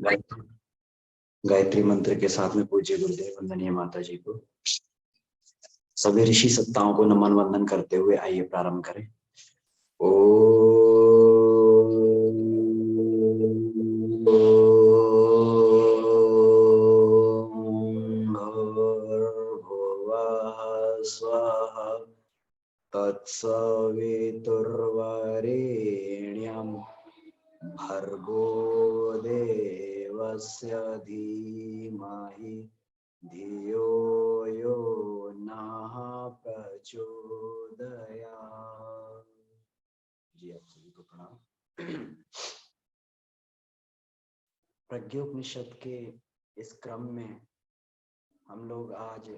गायत्री गायत्री मंत्र के साथ में पूज्य गुरुदेव वंदनीय माता जी को, सभी ऋषि सत्ताओं को नमन वंदन करते हुए आइए प्रारंभ करें। स्वाहा तत्सवितुर्वरेण्यं भर्गो देवस्य धीमहि धियो यो नः प्रचोदयात्। जी आप सभी को प्रणाम। प्रज्ञोपनिषद के इस क्रम में हम लोग आज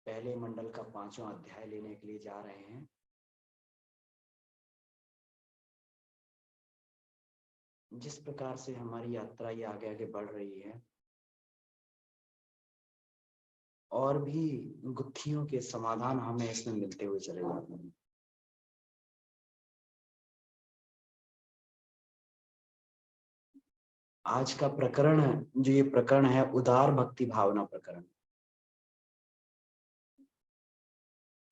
पहले मंडल का 5वां अध्याय लेने के लिए जा रहे हैं। जिस प्रकार से हमारी यात्रा ये आगे आगे बढ़ रही है और भी गुत्थियों के समाधान हमें इसमें मिलते हुए चले जाते हैं। आज का प्रकरण जो ये प्रकरण है, उदार भक्ति भावना प्रकरण,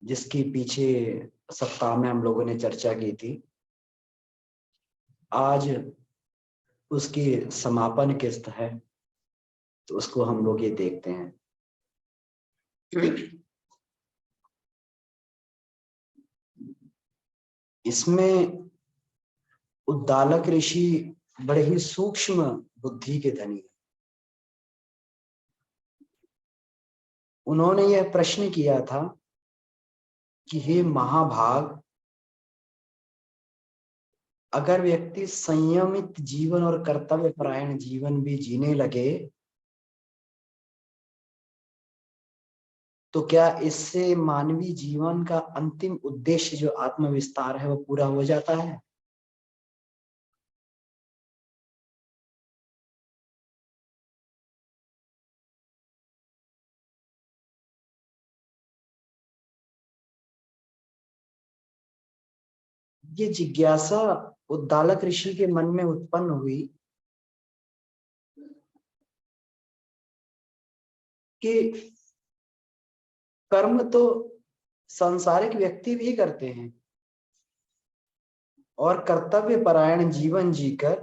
जिसकी पीछे सप्ताह में हम लोगों ने चर्चा की थी। आज उसकी समापन किस्त है, तो उसको हम लोग ये देखते हैं। इसमें उद्दालक ऋषि बड़े ही सूक्ष्म बुद्धि के धनी हैं। उन्होंने यह प्रश्न किया था कि हे महाभाग, अगर व्यक्ति संयमित जीवन और कर्तव्य परायण जीवन भी जीने लगे तो क्या इससे मानवीय जीवन का अंतिम उद्देश्य जो आत्मविस्तार है वो पूरा हो जाता है? ये जिज्ञासा उद्दालक ऋषि के मन में उत्पन्न हुई कि कर्म तो सांसारिक व्यक्ति भी करते हैं और कर्तव्य परायण जीवन जीकर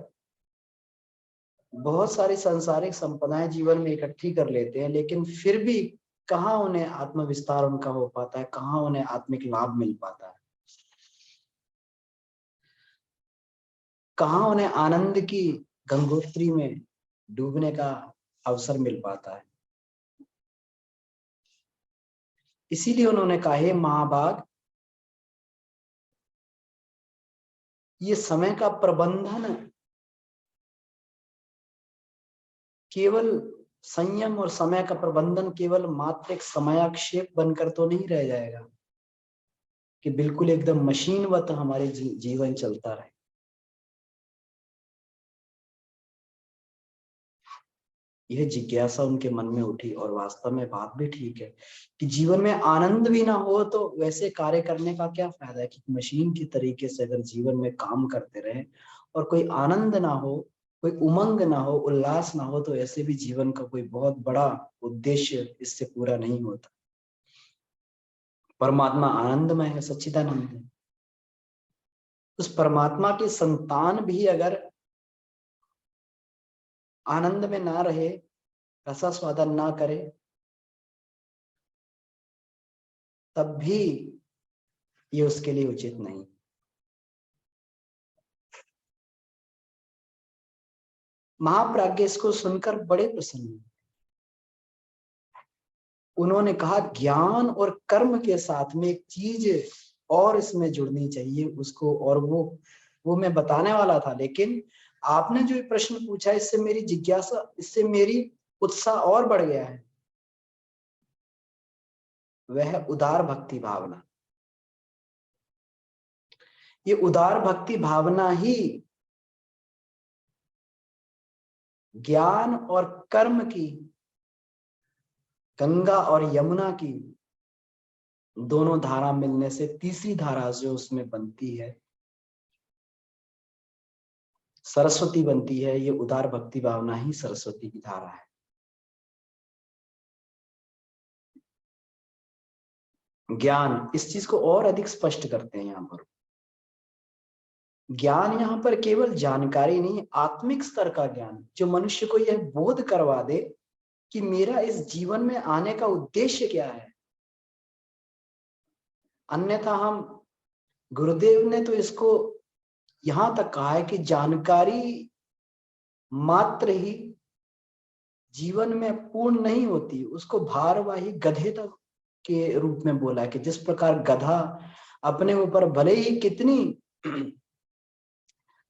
बहुत सारी सांसारिक संपदाएं जीवन में इकट्ठी कर लेते हैं, लेकिन फिर भी कहाँ उन्हें आत्मविस्तार उनका हो पाता है, कहाँ उन्हें आत्मिक लाभ मिल पाता है, कहाँ उन्हें आनंद की गंगोत्री में डूबने का अवसर मिल पाता है। इसीलिए उन्होंने कहा, हे महाभाग, ये समय का प्रबंधन केवल संयम और समय का प्रबंधन केवल मात्र एक समयाक्षेप बनकर तो नहीं रह जाएगा कि बिल्कुल एकदम मशीनवत हमारे जीवन चलता रहे। यह जिज्ञासा उनके मन में उठी और वास्तव में बात भी ठीक है कि जीवन में आनंद भी ना हो तो वैसे कार्य करने का क्या फायदा है कि मशीन की तरीके से अगर जीवन में काम करते रहे और कोई आनंद ना हो, कोई उमंग ना हो, उल्लास ना हो, तो ऐसे भी जीवन का कोई बहुत बड़ा उद्देश्य इससे पूरा नहीं होता। परमात्मा आनंदमय है, सच्चिदानंद है। उस परमात्मा की संतान भी अगर आनंद में ना रहे, रसास्वादन ना करे, तब भी ये उसके लिए उचित नहीं। महाप्राज्ञ इसको सुनकर बड़े प्रसन्न हुए। उन्होंने कहा, ज्ञान और कर्म के साथ में एक चीज और इसमें जुड़नी चाहिए उसको, और वो मैं बताने वाला था, लेकिन आपने जो प्रश्न पूछा इससे मेरी जिज्ञासा, इससे मेरी उत्साह और बढ़ गया है। वह उदार भक्ति भावना। ये उदार भक्ति भावना ही ज्ञान और कर्म की, गंगा और यमुना की दोनों धारा मिलने से तीसरी धारा जो उसमें बनती है, सरस्वती बनती है। ये उदार भक्ति भावना ही सरस्वती की धारा है। ज्ञान इस चीज को और अधिक स्पष्ट करते हैं यहाँ पर। ज्ञान यहाँ पर केवल जानकारी नहीं, आत्मिक स्तर का ज्ञान, जो मनुष्य को यह बोध करवा दे कि मेरा इस जीवन में आने का उद्देश्य क्या है। अन्यथा हम, गुरुदेव ने तो इसको यहां तक कहा है कि जानकारी मात्र ही जीवन में पूर्ण नहीं होती, उसको भारवाही गधे तक के रूप में बोला है कि जिस प्रकार गधा अपने ऊपर भले ही कितनी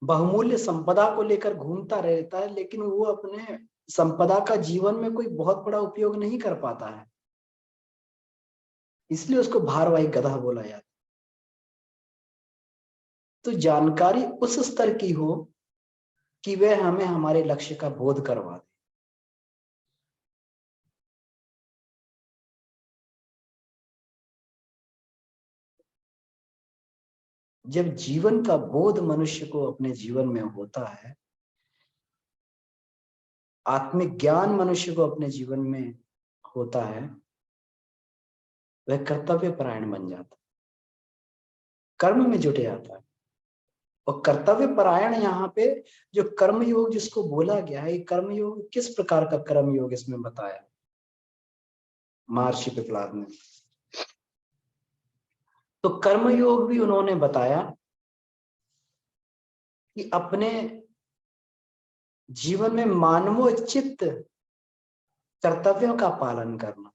बहुमूल्य संपदा को लेकर घूमता रहता है, लेकिन वो अपने संपदा का जीवन में कोई बहुत बड़ा उपयोग नहीं कर पाता है, इसलिए उसको भारवाही गधा बोला जाता है। तो जानकारी उस स्तर की हो कि वह हमें हमारे लक्ष्य का बोध करवा दे। जब जीवन का बोध मनुष्य को अपने जीवन में होता है, आत्मिक ज्ञान मनुष्य को अपने जीवन में होता है, वह कर्तव्य परायण बन जाता है, कर्म में जुटे आता है। और कर्तव्य परायण यहाँ पे जो कर्म योग जिसको बोला गया है, ये कर्म योग किस प्रकार का कर्म योग इसमें बताया महर्षि पिपलाद ने। तो कर्म योग भी उन्होंने बताया कि अपने जीवन में मानवोचित कर्तव्यों का पालन करना,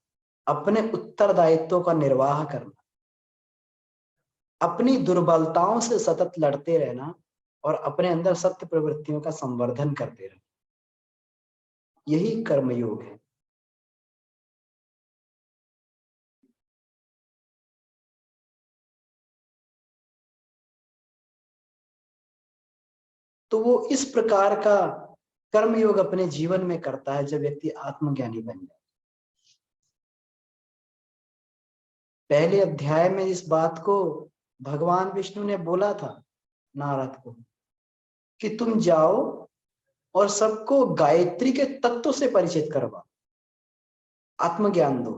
अपने उत्तरदायित्वों का निर्वाह करना, अपनी दुर्बलताओं से सतत लड़ते रहना और अपने अंदर सत्य प्रवृत्तियों का संवर्धन करते रहना, यही कर्मयोग है। तो वो इस प्रकार का कर्मयोग अपने जीवन में करता है जब व्यक्ति आत्मज्ञानी बन जाए। पहले अध्याय में इस बात को भगवान विष्णु ने बोला था नारद को कि तुम जाओ और सबको गायत्री के तत्व से परिचित करवा, आत्मज्ञान दो।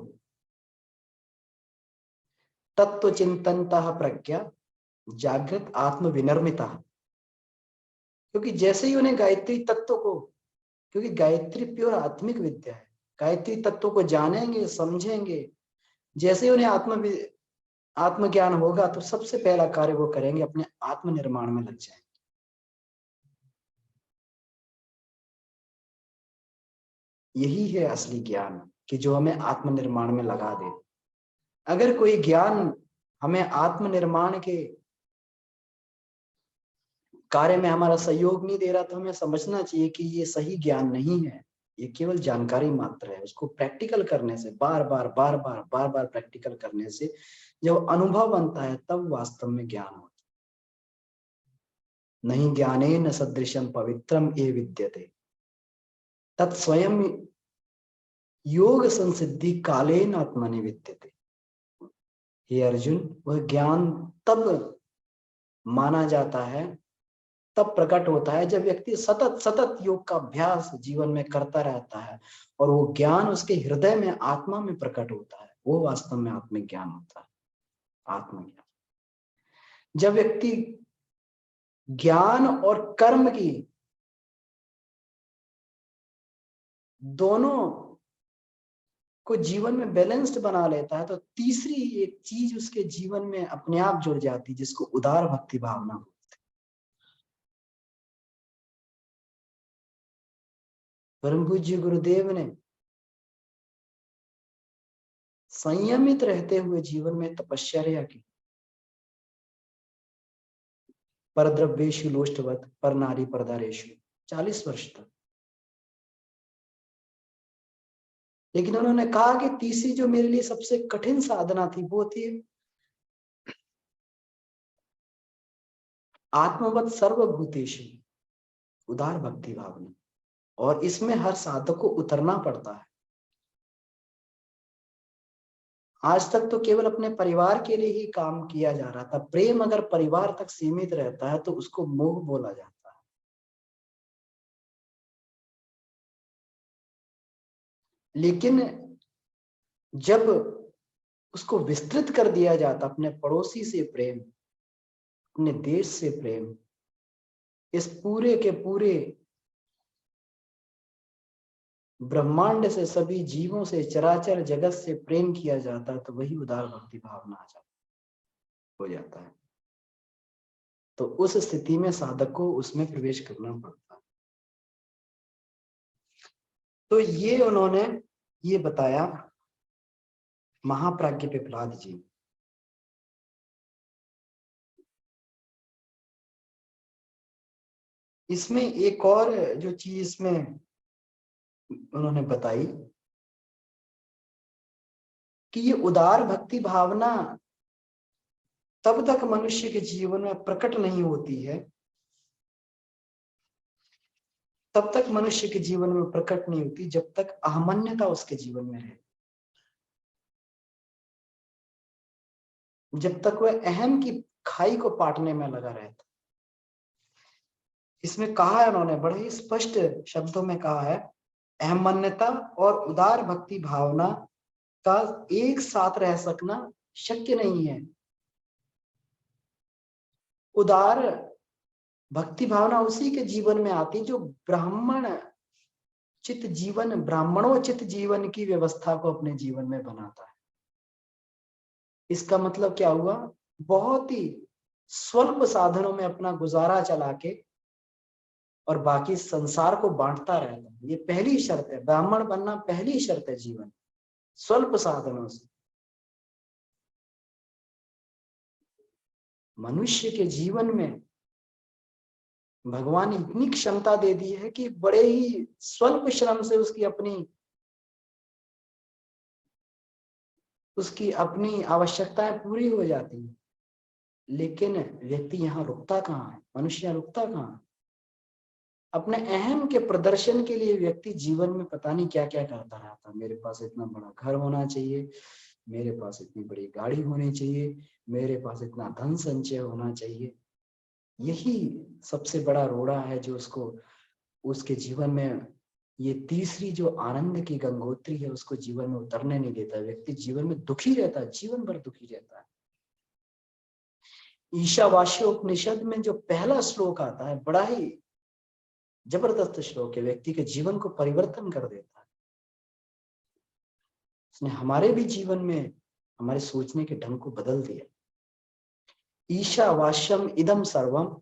तत्व चिंतनतः प्रज्ञा जागृत आत्म विनर्मिता। क्योंकि जैसे ही उन्हें गायत्री तत्व को, क्योंकि गायत्री प्योर आत्मिक विद्या है, गायत्री तत्व को जानेंगे समझेंगे, जैसे ही उन्हें आत्मज्ञान होगा तो सबसे पहला कार्य वो करेंगे, अपने आत्म निर्माण में लग जाएंगे। यही है असली ज्ञान कि जो हमें आत्मनिर्माण में लगा दे। अगर कोई ज्ञान हमें आत्मनिर्माण के कार्य में हमारा सहयोग नहीं दे रहा तो हमें समझना चाहिए कि ये सही ज्ञान नहीं है, ये केवल जानकारी मात्र है। उसको प्रैक्टिकल करने से, बार बार प्रैक्टिकल करने से जब अनुभव बनता है तब वास्तव में ज्ञान होता है। नहीं ज्ञानेन सदृशम पवित्रम ये विद्यते तत्स्वयं योग संसिद्धि कालेन आत्मनि विद्यते। हे अर्जुन, वह ज्ञान तब माना जाता है, तब प्रकट होता है जब व्यक्ति सतत सतत योग का अभ्यास जीवन में करता रहता है और वो ज्ञान उसके हृदय में, आत्मा में प्रकट होता है। वो वास्तव में आत्मिक ज्ञान होता है, आत्मज्ञान। जब व्यक्ति ज्ञान और कर्म की दोनों को जीवन में बैलेंस्ड बना लेता है तो तीसरी एक चीज उसके जीवन में अपने आप जुड़ जाती है, जिसको उदार भक्ति भावना बोलते हैं। परम पूज्य गुरुदेव ने संयमित रहते हुए जीवन में तपश्चर्या की, परद्रव्येषु लोष्टवत पर नारी परदारेषु, 40 वर्ष तक। लेकिन उन्होंने कहा कि तीसरी जो मेरे लिए सबसे कठिन साधना थी वो थी आत्मवत सर्वभूतेषु, उदार भक्ति भावना। और इसमें हर साधक को उतरना पड़ता है। आज तक तो केवल अपने परिवार के लिए ही काम किया जा रहा था। प्रेम अगर परिवार तक सीमित रहता है तो उसको मोह बोला जाता है। लेकिन जब उसको विस्तृत कर दिया जाता, अपने पड़ोसी से प्रेम, अपने देश से प्रेम, इस पूरे के पूरे ब्रह्मांड से, सभी जीवों से, चराचर जगत से प्रेम किया जाता है, तो वही उदार भक्ति भावना आ जाती हो जाता है। तो उस स्थिति में साधक को उसमें प्रवेश करना पड़ता है। तो ये उन्होंने ये बताया महाप्राज्ञ पिपलाद जी। इसमें एक और जो चीज इसमें उन्होंने बताई कि ये उदार भक्ति भावना तब तक मनुष्य के जीवन में प्रकट नहीं होती है, तब तक मनुष्य के जीवन में प्रकट नहीं होती जब तक अहमन्यता उसके जीवन में रहे, जब तक वह अहम की खाई को पाटने में लगा रहता। इसमें कहा है उन्होंने, बड़े ही स्पष्ट शब्दों में कहा है, अहमन्यता और उदार भक्ति भावना का एक साथ रह सकना शक्य नहीं है। उदार भक्ति भावना उसी के जीवन में आती जो ब्राह्मण चित जीवन, ब्राह्मणोचित जीवन की व्यवस्था को अपने जीवन में बनाता है। इसका मतलब क्या हुआ, बहुत ही स्वल्प साधनों में अपना गुजारा चला के और बाकी संसार को बांटता रहता है। ये पहली शर्त है, ब्राह्मण बनना पहली शर्त है जीवन, स्वल्प साधनों से। मनुष्य के जीवन में भगवान इतनी क्षमता दे दी है कि बड़े ही स्वल्प श्रम से उसकी अपनी आवश्यकताएं पूरी हो जाती हैं। लेकिन व्यक्ति यहाँ रुकता कहाँ है, मनुष्य यहाँ रुकता कहाँ है? अपने अहम के प्रदर्शन के लिए व्यक्ति जीवन में पता नहीं क्या क्या करता रहता। मेरे पास इतना बड़ा घर होना चाहिए, मेरे पास इतनी बड़ी गाड़ी होनी चाहिए, मेरे पास इतना धन संचय होना चाहिए। यही सबसे बड़ा रोड़ा है जो उसको उसके जीवन में, ये तीसरी जो आनंद की गंगोत्री है, उसको जीवन में उतरने नहीं देता। व्यक्ति जीवन में दुखी रहता है, जीवन भर दुखी रहता है। ईशावास्योपनिषद में जो पहला श्लोक आता है, बड़ा ही जबरदस्त श्लोक है, व्यक्ति के जीवन को परिवर्तन कर देता है। उसने हमारे भी जीवन में हमारे सोचने के ढंग को बदल दिया। ईशावास्यम इदम सर्वम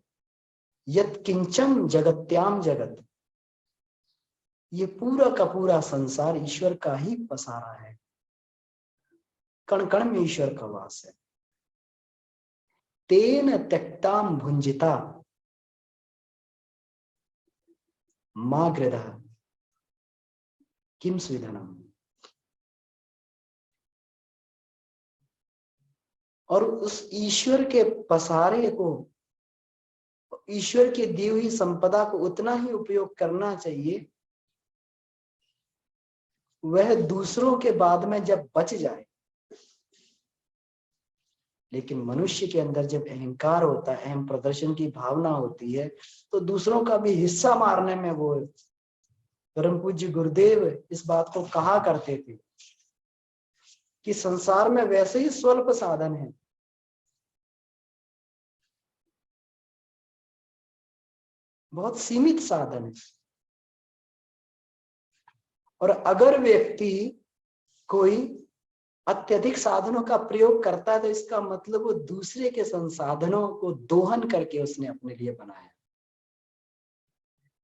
यत् किंचन जगत्याम जगत, ये पूरा का पूरा संसार ईश्वर का ही पसारा है, कण कण में ईश्वर का वास है। तेन त्यक्ताम भुंजिता मां गृधः किम स्विधनम। और उस ईश्वर के पसारे को, ईश्वर की दी हुई संपदा को उतना ही उपयोग करना चाहिए, वह दूसरों के बाद में जब बच जाए। लेकिन मनुष्य के अंदर जब अहंकार होता है, अहम प्रदर्शन की भावना होती है, तो दूसरों का भी हिस्सा मारने में वो, परम पूज्य गुरुदेव इस बात को कहा करते थे कि संसार में वैसे ही स्वल्प साधन है, बहुत सीमित साधन है, और अगर व्यक्ति कोई अत्यधिक साधनों का प्रयोग करता है तो इसका मतलब वो दूसरे के संसाधनों को दोहन करके उसने अपने लिए बनाया।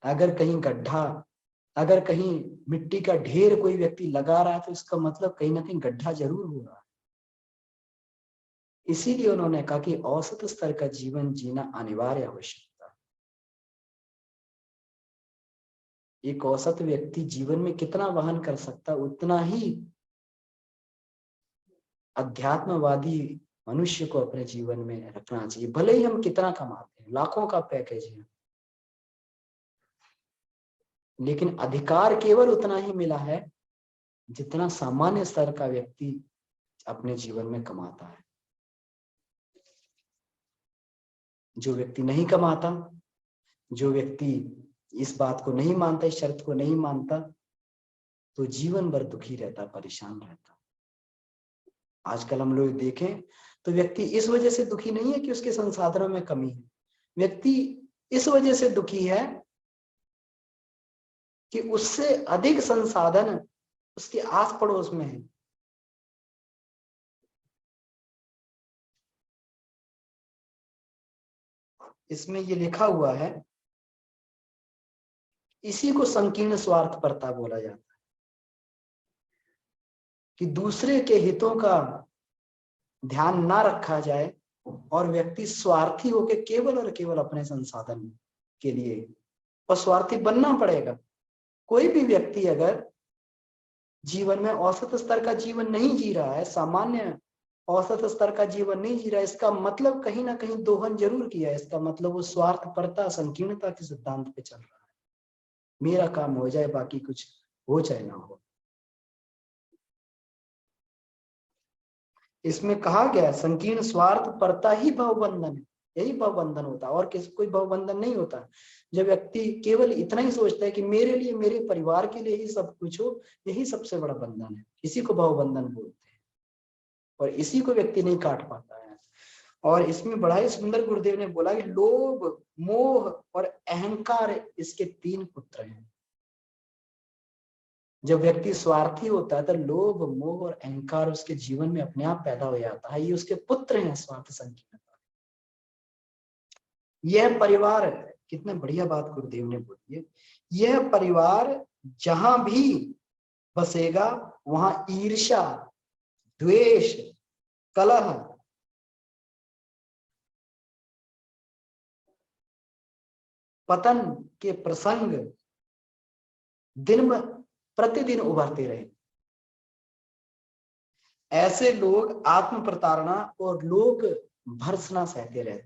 अगर कहीं गड्ढा, अगर कहीं मिट्टी का ढेर कोई व्यक्ति लगा रहा है तो इसका मतलब कहीं ना कहीं गड्ढा जरूर हो रहा है। इसीलिए उन्होंने कहा कि औसत स्तर का जीवन जीना अनिवार्य आवश्यकता है। एक औसत व्यक्ति जीवन में कितना वहन कर सकता, उतना ही अध्यात्मवादी मनुष्य को अपने जीवन में रखना चाहिए। भले ही हम कितना कमाते हैं, लाखों का पैकेज है, लेकिन अधिकार केवल उतना ही मिला है जितना सामान्य स्तर का व्यक्ति अपने जीवन में कमाता है। जो व्यक्ति नहीं कमाता, जो व्यक्ति इस बात को नहीं मानता, इस शर्त को नहीं मानता, तो जीवन भर दुखी रहता, परेशान रहता। आजकल हम लोग देखें तो व्यक्ति इस वजह से दुखी नहीं है कि उसके संसाधनों में कमी है, व्यक्ति इस वजह से दुखी है कि उससे अधिक संसाधन उसके आस पड़ोस में है। इसमें ये लिखा हुआ है, इसी को संकीर्ण स्वार्थपरता बोला जाता है, कि दूसरे के हितों का ध्यान ना रखा जाए और व्यक्ति स्वार्थी होकर केवल और केवल अपने संसाधन के लिए, और स्वार्थी बनना पड़ेगा। कोई भी व्यक्ति अगर जीवन में औसत स्तर का जीवन नहीं जी रहा है, सामान्य औसत स्तर का जीवन नहीं जी रहा है, इसका मतलब कहीं ना कहीं दोहन जरूर किया है। इसका मतलब वो स्वार्थपरता, संकीर्णता के सिद्धांत पे चल रहा है। मेरा काम हो जाए, बाकी कुछ हो चाहे ना हो। इसमें कहा गया संकीर्ण स्वार्थपरता ही भवबंधन है, यही भवबंधन होता है, और किसी कोई भवबंधन नहीं होता। जब व्यक्ति केवल इतना ही सोचता है कि मेरे लिए, मेरे परिवार के लिए ही सब कुछ हो, यही सबसे बड़ा बंधन है, इसी को भवबंधन बोलते हैं, और इसी को व्यक्ति नहीं काट पाता है। और इसमें बड़ा ही सुंदर गुरुदेव ने बोला कि लोभ, मोह और अहंकार इसके 3 पुत्र हैं। जब व्यक्ति स्वार्थी होता है तो लोभ, मोह और अहंकार उसके जीवन में अपने आप पैदा हो जाता है, ये उसके पुत्र हैं स्वार्थ संकीर्णता। यह परिवार, कितने बढ़िया बात गुरुदेव ने बोली है, यह परिवार जहां भी बसेगा वहां ईर्ष्या, द्वेष, कलह, पतन के प्रसंग दिन प्रतिदिन उभरते रहे। ऐसे लोग आत्म प्रताड़ना और लोग भर्त्सना सहते रहे।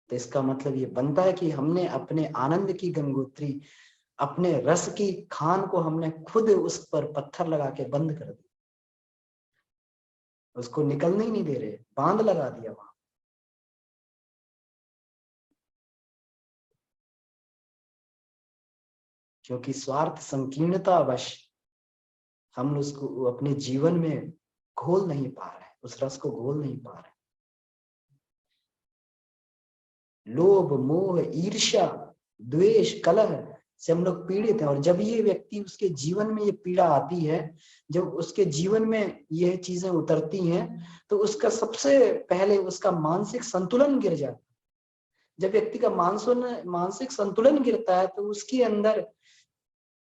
तो इसका मतलब ये बनता है कि हमने अपने आनंद की गंगोत्री, अपने रस की खान को हमने खुद उस पर पत्थर लगा के बंद कर दिया, उसको निकलने ही नहीं दे रहे, बांध लगा दिया वहां। क्योंकि स्वार्थ संकीर्णता वश हम उसको अपने जीवन में घोल नहीं पा रहे, उस रस को घोल नहीं पा रहे। लोभ, मोह, ईर्ष्या, द्वेष, कलह से हम लोग पीड़ित हैं। और जब ये व्यक्ति, उसके जीवन में ये पीड़ा आती है, जब उसके जीवन में ये चीजें उतरती हैं, तो उसका सबसे पहले उसका मानसिक संतुलन गिर जाता है। जब व्यक्ति का मानसिक संतुलन गिरता है तो उसके अंदर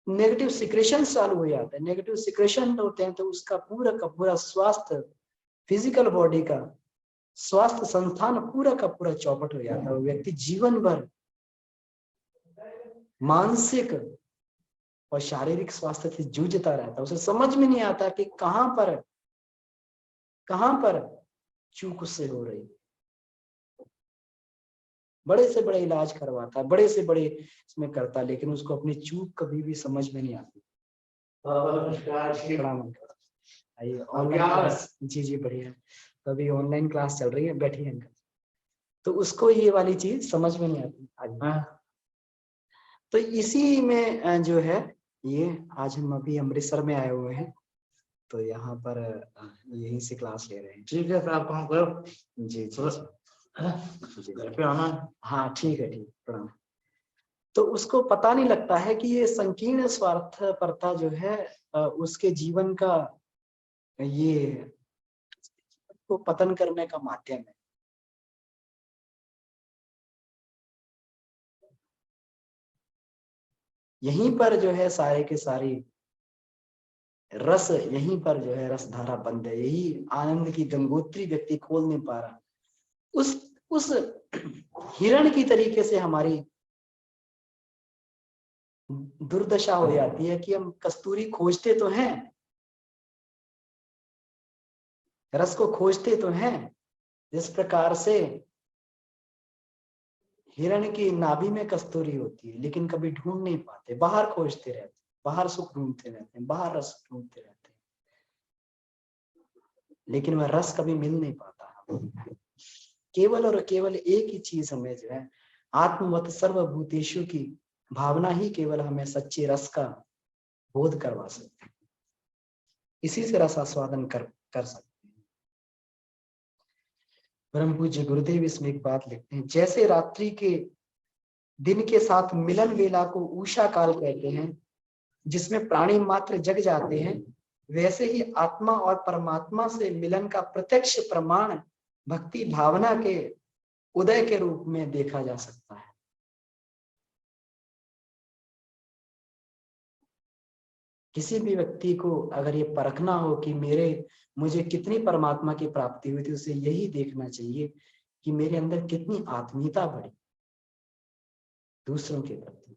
नेगेटिव सिक्रेशन चालू हो जाता है। नेगेटिव सिक्रेशन होते हैं तो उसका पूरा का पूरा स्वास्थ्य, फिजिकल बॉडी का स्वास्थ्य संस्थान पूरा का पूरा चौपट हो जाता है। व्यक्ति जीवन भर मानसिक और शारीरिक स्वास्थ्य से जूझता रहता है। उसे समझ में नहीं आता कि कहां पर चूक उससे हो रही। बड़े से बड़े इलाज करवाता है, बड़े से बड़े इसमें करता है, लेकिन उसको अपनी चूक कभी भी समझ में नहीं आती। जी जी बढ़िया। तो अभी ऑनलाइन क्लास चल रही है, बैठिए अंकल। तो उसको ये वाली चीज समझ में नहीं आती। तो इसी में जो है, ये आज हम अभी अमृतसर में आए हुए हैं, तो यहाँ पर यहीं से क्लास ले रहे हैं। ठीक है, तो आप काम करो। जी घर पे आना। हाँ ठीक है, ठीक, प्रणाम। तो उसको पता नहीं लगता है कि ये संकीर्ण स्वार्थपरता जो है उसके जीवन का ये को पतन करने का माध्यम है। यहीं पर जो है सारे के सारी रस, यहीं पर जो है रस धारा बंद है। यही आनंद की गंगोत्री व्यक्ति खोल नहीं पा रहा। उस हिरण की तरीके से हमारी दुर्दशा हो जाती है कि हम कस्तूरी खोजते तो हैं, रस को खोजते तो हैं, जिस प्रकार से हिरण की नाभि में कस्तूरी होती है, लेकिन कभी ढूंढ नहीं पाते, बाहर खोजते रहते, बाहर सुख ढूंढते रहते हैं, बाहर रस ढूंढते रहते हैं, लेकिन वह रस कभी मिल नहीं पाता। केवल और केवल एक ही चीज हमें जो है, आत्मवत सर्वभूतेषु की भावना ही केवल हमें सच्चे रस का बोध करवा सकते हैं, इसी से रसास्वादन कर सकते हैं। परम पूज्य गुरुदेव इसमें एक बात लिखते हैं, जैसे रात्रि के दिन के साथ मिलन वेला को उषा काल कहते हैं, जिसमें प्राणी मात्र जग जाते हैं, वैसे ही आत्मा और परमात्मा से मिलन का प्रत्यक्ष प्रमाण भक्ति भावना के उदय के रूप में देखा जा सकता है। किसी भी व्यक्ति को अगर ये परखना हो कि मुझे कितनी परमात्मा की प्राप्ति हुई थी, उसे यही देखना चाहिए कि मेरे अंदर कितनी आत्मीयता बढ़ी दूसरों के प्रति।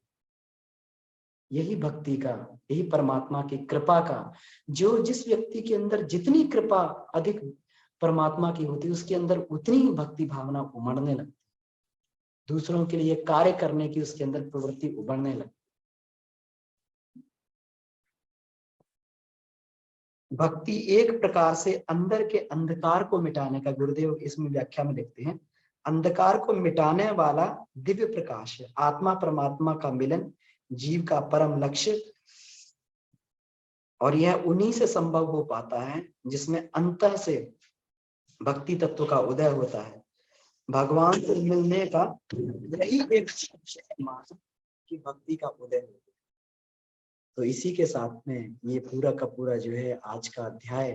यही भक्ति का, यही परमात्मा की कृपा का, जिस व्यक्ति के अंदर जितनी कृपा अधिक परमात्मा की होती है, उसके अंदर उतनी ही भक्ति भावना उमड़ने लगती, दूसरों के लिए कार्य करने की उसके अंदर प्रवृत्ति उभरने लगती। भक्ति एक प्रकार से अंदर के अंधकार को मिटाने का, गुरुदेव इसमें व्याख्या में लिखते हैं, अंधकार को मिटाने वाला दिव्य प्रकाश है। आत्मा परमात्मा का मिलन जीव का परम लक्ष्य, और यह उन्हीं से संभव हो पाता है जिसमें अंतः से भक्ति तत्व का उदय होता है। भगवान से मिलने का यही एक मार्ग कि भक्ति का उदय हो। तो इसी के साथ में ये पूरा का पूरा जो है आज का अध्याय,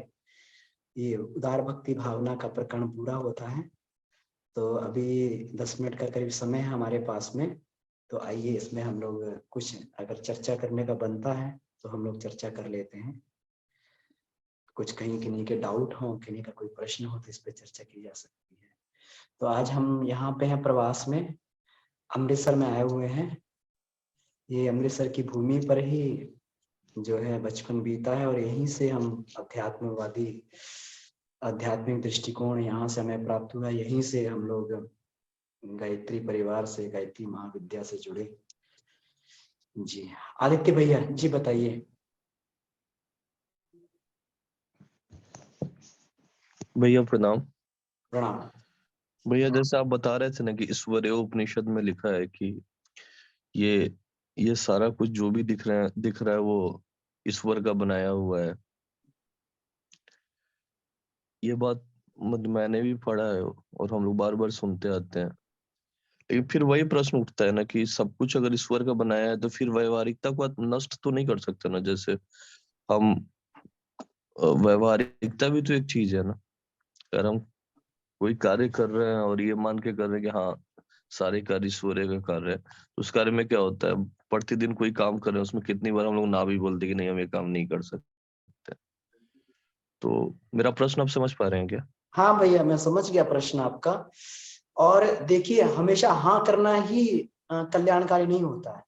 ये उदार भक्ति भावना का प्रकरण पूरा होता है। तो अभी 10 मिनट का करीब समय है हमारे पास में, तो आइए इसमें हम लोग कुछ अगर चर्चा करने का बनता है तो हम लोग चर्चा कर लेते हैं। कुछ कहीं किन्हीं के डाउट हो, किन्हीं का कोई प्रश्न हो तो इस पर चर्चा की जा सकती है। तो आज हम यहाँ पे हैं प्रवास में, अमृतसर में आए हुए हैं। ये अमृतसर की भूमि पर ही जो है बचपन बीता है, और यहीं से हम आध्यात्मिक दृष्टिकोण यहाँ से हमें प्राप्त हुआ। यहीं से हम लोग गायत्री परिवार से, गायत्री महाविद्या से जुड़े। जी आदित्य भैया जी बताइए। भैया प्रणाम। प्रणाम भैया जैसे आप बता रहे थे ना कि ईश्वरीय उपनिषद में लिखा है कि ये सारा कुछ जो भी दिख रहा है वो ईश्वर का बनाया हुआ है। ये बात मैंने भी पढ़ा है और हम लोग बार बार सुनते आते हैं, लेकिन फिर वही प्रश्न उठता है ना कि सब कुछ अगर ईश्वर का बनाया है तो फिर व्यवहारिकता को नष्ट तो नहीं कर सकते ना। जैसे हम व्यवहारिकता भी तो एक चीज है ना। अगर हम कोई कार्य कर रहे हैं और ये मान के कर रहे हैं कि हाँ सारे कार्य ईश्वर का कार्य है, तो उस कार्य में क्या होता है, प्रतिदिन कोई काम कर रहे हैं उसमें कितनी बार हम लोग ना भी बोलते कि नहीं हम ये काम नहीं कर सकते। तो मेरा प्रश्न आप समझ पा रहे हैं क्या? हाँ भैया मैं समझ गया प्रश्न आपका। और देखिए हमेशा हाँ करना ही कल्याणकारी नहीं होता है।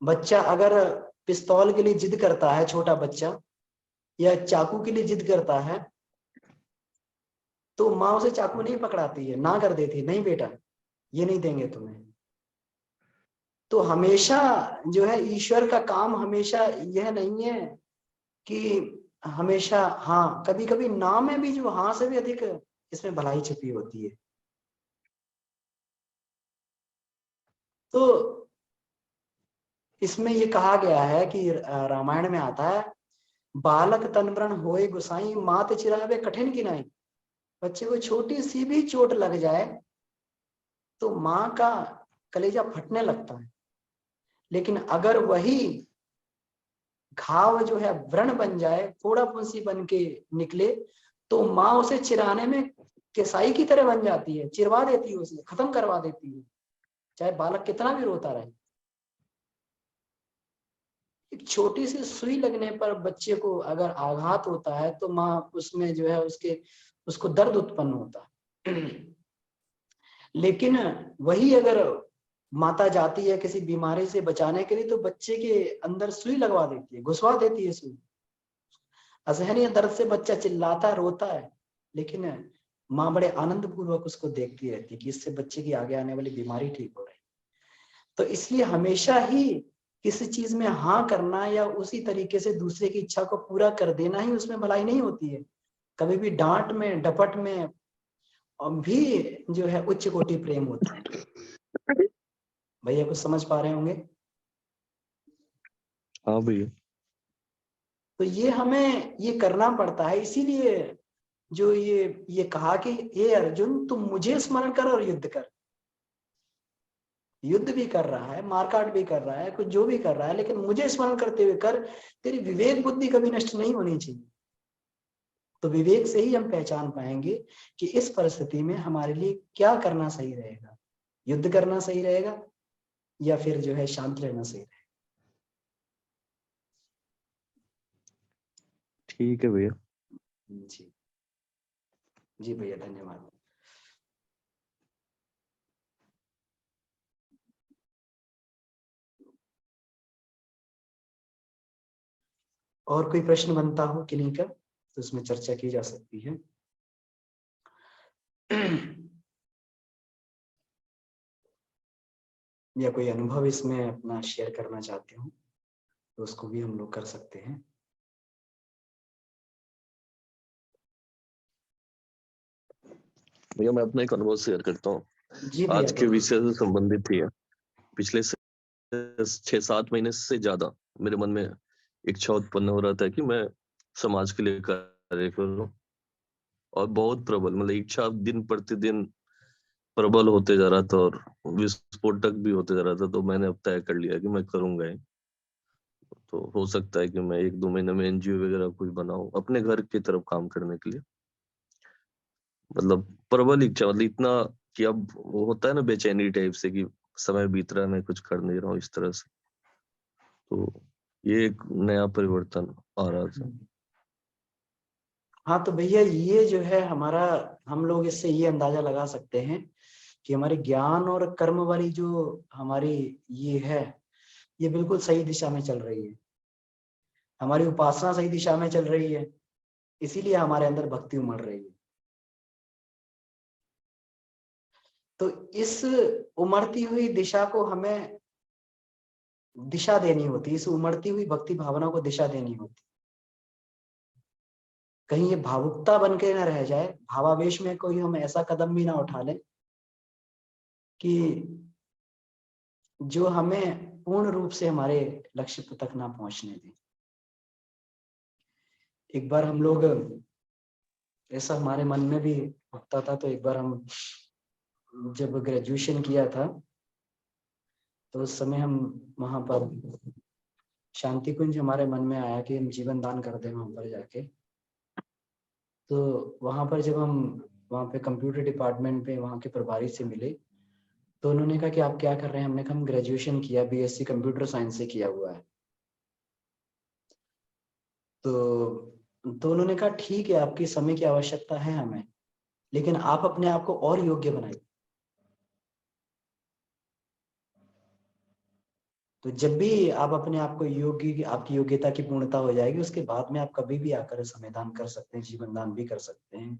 बच्चा अगर पिस्तौल के लिए जिद करता है, छोटा बच्चा, या चाकू के लिए जिद करता है, तो माँ उसे चाकू नहीं पकड़ाती है, ना कर देती है, नहीं बेटा ये नहीं देंगे तुम्हें। तो हमेशा जो है ईश्वर का काम हमेशा यह नहीं है कि हमेशा हाँ, कभी कभी ना में भी जो हाँ से भी अधिक इसमें भलाई छुपी होती है। तो इसमें ये कहा गया है कि रामायण में आता है, बालक तन व्रण होए गुसाई, मात चिरावे कठिन किनाई। बच्चे को छोटी सी भी चोट लग जाए तो माँ का कलेजा फटने लगता है, लेकिन अगर वही घाव जो है व्रण बन जाए, फोड़ा फुंसी बन के निकले, तो माँ उसे चिराने में केसाई की तरह बन जाती है, चिरवा देती है, उसे खत्म करवा देती है, चाहे बालक कितना भी रोता रहे। एक छोटी सी सुई लगने पर बच्चे को अगर आघात होता है तो माँ उसमें जो है उसको दर्द उत्पन्न होता है। लेकिन वही अगर माता जाती है किसी बीमारी से बचाने के लिए तो बच्चे के अंदर सुई लगवा देती है, घुसवा देती है सुई। असहनीय दर्द से बच्चा चिल्लाता रोता है, लेकिन माँ बड़े आनंद पूर्वक उसको देखती रहती है कि इससे बच्चे की आगे आने वाली बीमारी ठीक हो रही। तो इसलिए हमेशा ही किसी चीज में हाँ करना या उसी तरीके से दूसरे की इच्छा को पूरा कर देना ही उसमें भलाई नहीं होती है। कभी भी डांट में डपट में भी जो है उच्च कोटि प्रेम होता है। भैया कुछ समझ पा रहे होंगे? हाँ भैया। तो ये हमें ये करना पड़ता है। इसीलिए जो ये कहा कि हे अर्जुन तुम मुझे स्मरण कर और युद्ध कर। युद्ध भी कर रहा है, मारकाट भी कर रहा है, कुछ जो भी कर रहा है, लेकिन मुझे स्मरण करते हुए कर। तेरी विवेक बुद्धि कभी नष्ट नहीं होनी चाहिए। तो विवेक से ही हम पहचान पाएंगे कि इस परिस्थिति में हमारे लिए क्या करना सही रहेगा। युद्ध करना सही रहेगा या फिर जो है शांत रहना सही रहेगा। ठीक है भैया। जी जी भैया, धन्यवाद। और कोई प्रश्न बनता हो किन्हीं का तो उसमें चर्चा की जा सकती है। या कोई अनुभव इसमें अपना शेयर करना चाहते हो तो उसको भी हम लोग कर सकते हैं। भैया मैं अपना एक अनुभव शेयर करता हूँ, जी भैया आज के बोलिए। विषय से संबंधित ही है। पिछले 6-7 महीने से ज्यादा मेरे मन में इच्छा उत्पन्न हो रहा था कि मैं समाज के लिए कार्य करूं, और बहुत प्रबल, मतलब इच्छा दिन प्रतिदिन प्रबल होते जा रहा था और विस्फोटक भी होते जा रहा था। तो मैंने अब तय कर लिया कि मैं करूंगा ही। तो हो सकता है कि मैं 1-2 महीने में एनजीओ वगैरह कोई बनाऊं अपने घर की तरफ काम करने के लिए। मतलब प्रबल इच्छा, मतलब इतना कि अब वो होता है ना बेचैनी टाइप से कि समय बीत रहा है, मैं कुछ कर नहीं रहा हूँ इस तरह से। तो ये एक नया परिवर्तन आ रहा था। हाँ तो भैया ये जो है हमारा, हम लोग इससे ये अंदाजा लगा सकते हैं कि हमारे ज्ञान और कर्म वाली जो हमारी ये है, ये बिल्कुल सही दिशा में चल रही है। हमारी उपासना सही दिशा में चल रही है, इसीलिए हमारे अंदर भक्ति उमड़ रही है। तो इस उमड़ती हुई दिशा को हमें दिशा देनी होती है, इस उमड़ती हुई भक्ति भावना को दिशा देनी होती। कहीं ये भावुकता बन के ना रह जाए, भावावेश में कोई हम ऐसा कदम भी ना उठा लें कि जो हमें पूर्ण रूप से हमारे लक्ष्य तक ना पहुंचने दे। एक बार हम लोग, ऐसा हमारे मन में भी उठता था, तो एक बार हम जब ग्रेजुएशन किया था तो उस समय हम वहां पर शांति कुंज हमारे मन में आया कि हम जीवन दान कर दें वहां पर जाके। तो वहां पर जब हम वहां पे कंप्यूटर डिपार्टमेंट पे वहां के प्रभारी से मिले तो उन्होंने कहा कि आप क्या कर रहे हैं। हमने कहा हम ग्रेजुएशन किया, बीएससी कंप्यूटर साइंस से किया हुआ है। तो उन्होंने कहा ठीक है, आपकी समय की आवश्यकता है हमें, लेकिन आप अपने आप को और योग्य बनाइए। तो जब भी आप अपने आप को योग्य, आपकी योग्यता की पूर्णता हो जाएगी, उसके बाद में आप कभी भी आकर समय दान कर सकते हैं, जीवन दान भी कर सकते हैं।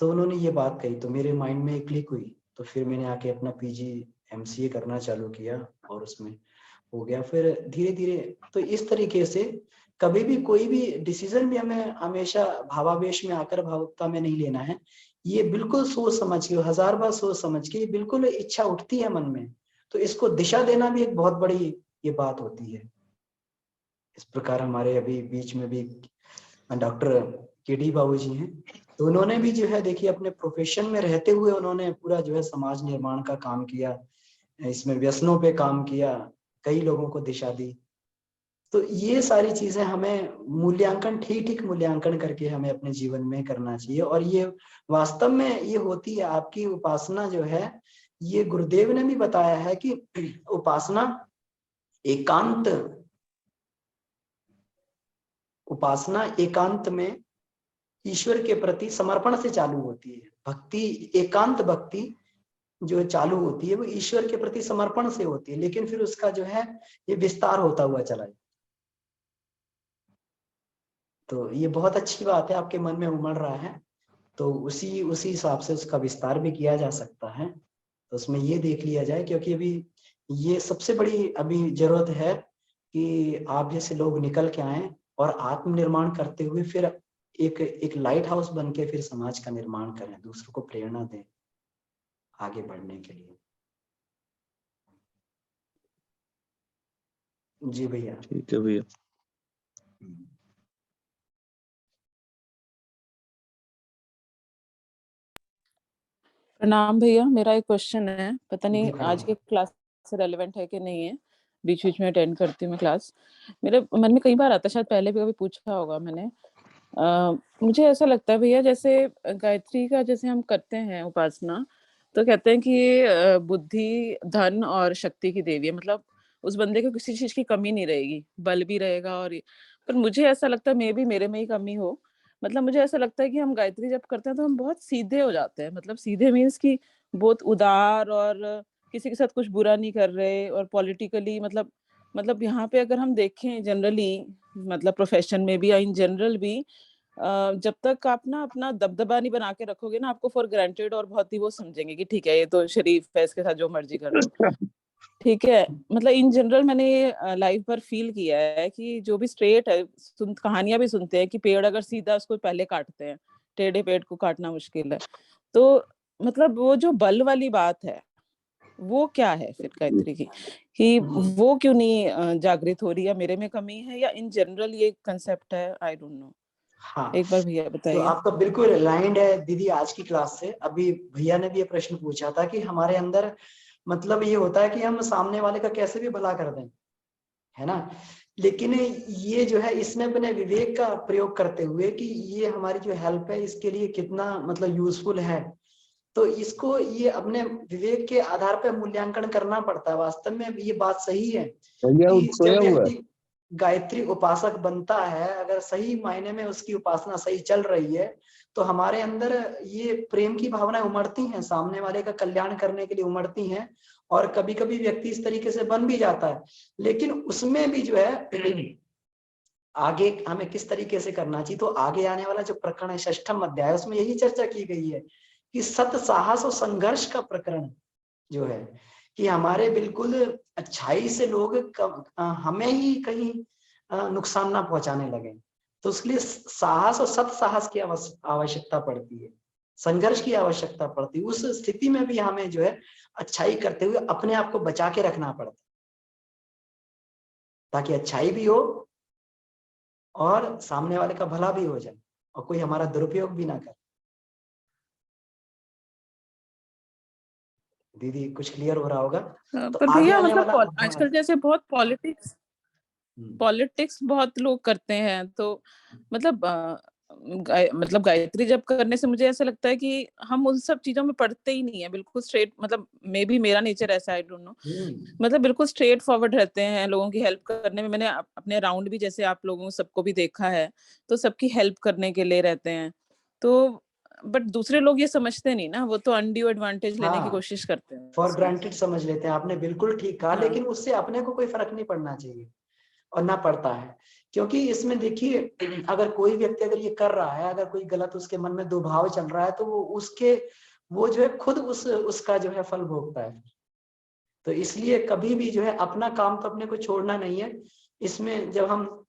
तो उन्होंने ये बात कही तो मेरे माइंड में एक क्लिक हुई। तो फिर मैंने आके अपना पीजी एमसीए करना चालू किया और उसमें हो गया फिर धीरे धीरे। तो इस तरीके से कभी भी कोई भी डिसीजन भी हमें हमेशा भावावेश में आकर भावुकता में नहीं लेना है। ये बिल्कुल सोच समझ के, 1000 बार सोच समझ के, बिल्कुल इच्छा उठती है मन में तो इसको दिशा देना भी एक बहुत बड़ी ये बात होती है। इस प्रकार हमारे अभी बीच में भी डॉक्टर केडी बाबू जी हैं, तो उन्होंने भी जो है देखिए अपने प्रोफेशन में रहते हुए उन्होंने पूरा जो है समाज निर्माण का काम किया, इसमें व्यसनों पे काम किया, कई लोगों को दिशा दी। तो ये सारी चीजें हमें मूल्यांकन, ठीक ठीक मूल्यांकन करके हमें अपने जीवन में करना चाहिए। और ये वास्तव में ये होती है आपकी उपासना जो है, ये गुरुदेव ने भी बताया है कि उपासना एकांत, उपासना एकांत में ईश्वर के प्रति समर्पण से चालू होती है। भक्ति, एकांत भक्ति जो चालू होती है वो ईश्वर के प्रति समर्पण से होती है, लेकिन फिर उसका जो है ये विस्तार होता हुआ चला जाए। तो ये बहुत अच्छी बात है, आपके मन में उमड़ रहा है तो उसी उसी हिसाब से उसका विस्तार भी किया जा सकता है। तो उसमें ये देख लिया जाए, क्योंकि अभी ये सबसे बड़ी अभी जरूरत है कि आप जैसे लोग निकल के आए और आत्मनिर्माण करते हुए फिर एक लाइट हाउस बन के फिर समाज का निर्माण करें, दूसरों को प्रेरणा दें आगे बढ़ने के लिए। जी भैया। ठीक है भैया। प्रणाम भैया, मेरा एक क्वेश्चन है, पता नहीं जी, आज प्रणाम। के क्लास से रेलेवेंट है कि नहीं है। बीच बीच में अटेंड करती हूँ मैं क्लास। मेरे मन में कई बार आता है, शायद पहले भी कभी पूछा होगा मैंने। मुझे ऐसा लगता है भैया, जैसे गायत्री का जैसे हम करते हैं उपासना, तो कहते हैं कि ये बुद्धि, धन और शक्ति की देवी है। मतलब उस बंदे को किसी चीज की कमी नहीं रहेगी, बल भी रहेगा। पर मुझे ऐसा लगता है, मे बी मेरे में ही कमी हो। मतलब मुझे ऐसा लगता है कि हम गायत्री जब करते हैं तो हम बहुत सीधे हो जाते हैं। मतलब सीधे मीन्स कि बहुत उदार, और किसी के साथ कुछ बुरा नहीं कर रहे, और पॉलिटिकली मतलब यहाँ पे अगर हम देखें जनरली, मतलब प्रोफेशन में भी या इन जनरल भी, जब तक आप ना अपना दबदबा नहीं बना के रखोगे ना, आपको फॉर ग्रांटेड और बहुत ही वो समझेंगे कि ठीक है, ये तो शरीफ है, इसके साथ जो मर्जी कर लो। ठीक है, मतलब इन जनरल मैंने ये लाइफ पर फील किया है कि जो भी स्ट्रेट है, कहानियां भी सुनते हैं कि पेड़ अगर सीधा, उसको पहले काटते हैं, टेढ़े पेड़ को काटना मुश्किल है। तो मतलब वो जो बल वाली बात है, वो क्या है फिर गायत्री की, कि वो क्यों नहीं जागृत हो रही है? मेरे में कमी है या इन जनरल ये कंसेप्ट है? I don't know. हाँ, एक बार भैया तो बताइए। आपका बिल्कुल अलाइंड है दीदी आज की क्लास से। अभी भैया ने भी ये प्रश्न पूछा था कि हमारे अंदर मतलब ये होता है कि हम सामने वाले का कैसे भी भला कर दें, है ना। लेकिन ये जो है, इसमें अपने विवेक का प्रयोग करते हुए कि ये हमारी जो हेल्प है इसके लिए कितना मतलब यूजफुल है, तो इसको ये अपने विवेक के आधार पर मूल्यांकन करना पड़ता है। वास्तव में ये बात सही है कि जब सोया हुआ है। व्यक्ति गायत्री उपासक बनता है, अगर सही मायने में उसकी उपासना सही चल रही है, तो हमारे अंदर ये प्रेम की भावनाएं उमड़ती हैं, सामने वाले का कल्याण करने के लिए उमड़ती हैं। और कभी कभी व्यक्ति इस तरीके से बन भी जाता है। लेकिन उसमें भी जो है आगे हमें किस तरीके से करना चाहिए, तो आगे आने वाला जो प्रकरण है, षष्ठम अध्याय, उसमें यही चर्चा की गई है कि सत, साहस और संघर्ष का प्रकरण जो है, कि हमारे बिल्कुल अच्छाई से लोग हमें ही कहीं नुकसान ना पहुंचाने लगे। तो उसके लिए साहस और सत साहस की आवश्यकता पड़ती है, संघर्ष की आवश्यकता पड़ती है। उस स्थिति में भी हमें जो है अच्छाई करते हुए अपने आप को बचा के रखना पड़ता है, ताकि अच्छाई भी हो और सामने वाले का भला भी हो जाए और कोई हमारा दुरुपयोग भी ना करे। दीदी कुछ क्लियर हो रहा होगा? तो पर आगे भैया आने वाला, मतलब हाँ। आजकल जैसे बहुत पॉलिटिक्स बहुत लोग करते हैं, तो मतलब मतलब गायत्री जब करने से मुझे ऐसा लगता है कि हम उन सब चीजों में पढ़ते ही नहीं है, बिल्कुल स्ट्रेट। मतलब मे बी मेरा नेचर ऐसा, आई डोंट नो। मतलब बिल्कुल स्ट्रेट फॉरवर्ड रहते हैं लोगों की हेल्प करने में। मैंने अपने अराउंड भी जैसे आप लोगों सबको भी देखा है, तो सबकी हेल्प करने के लिए रहते हैं। तो बट दूसरे लोग ये समझते नहीं ना, वो तो अनड्यू एडवांटेज लेने की हाँ, कोशिश करते हैं फॉर उसमें। ग्रांटेड समझ लेते हैं, आपने बिल्कुल ठीक कहा। हाँ। लेकिन उससे अपने को कोई फर्क नहीं पड़ना चाहिए और ना पड़ता है। क्योंकि इसमें देखिए, अगर कोई व्यक्ति अगर ये कर रहा है, अगर कोई गलत उसके मन में दुर्भाव चल रहा है, तो वो जो है खुद उसका जो है फल भोगता है। तो इसलिए कभी भी जो है अपना काम तो अपने को छोड़ना नहीं है। इसमें जब हम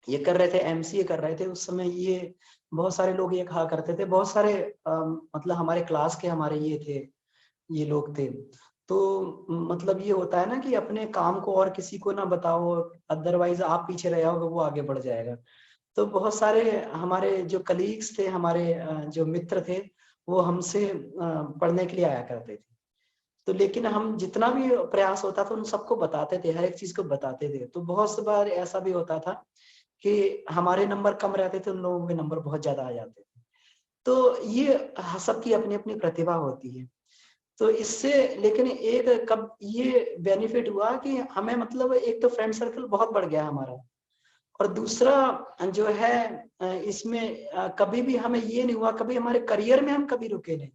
ये कर रहे थे, एमसीए कर रहे थे, उस समय ये बहुत सारे लोग ये कहा करते थे, बहुत सारे मतलब हमारे क्लास के हमारे ये थे, ये लोग थे। तो मतलब ये होता है ना कि अपने काम को और किसी को ना बताओ, अदरवाइज आप पीछे रह जाओगे, वो आगे बढ़ जाएगा। तो बहुत सारे हमारे जो कलीग्स थे, हमारे जो मित्र थे, वो हमसे पढ़ने के लिए आया करते थे। तो लेकिन हम जितना भी प्रयास होता था उन सबको बताते थे, हर एक चीज को बताते थे। तो बहुत सी बार ऐसा भी होता था कि हमारे नंबर कम रहते थे, उन लोगों के नंबर बहुत ज्यादा आ जाते थे। तो ये सबकी अपनी अपनी प्रतिभा होती है। तो इससे लेकिन एक कब ये बेनिफिट हुआ कि हमें मतलब एक तो फ्रेंड सर्कल बहुत बढ़ गया हमारा, और दूसरा जो है इसमें कभी भी हमें ये नहीं हुआ, कभी हमारे करियर में हम कभी रुके नहीं।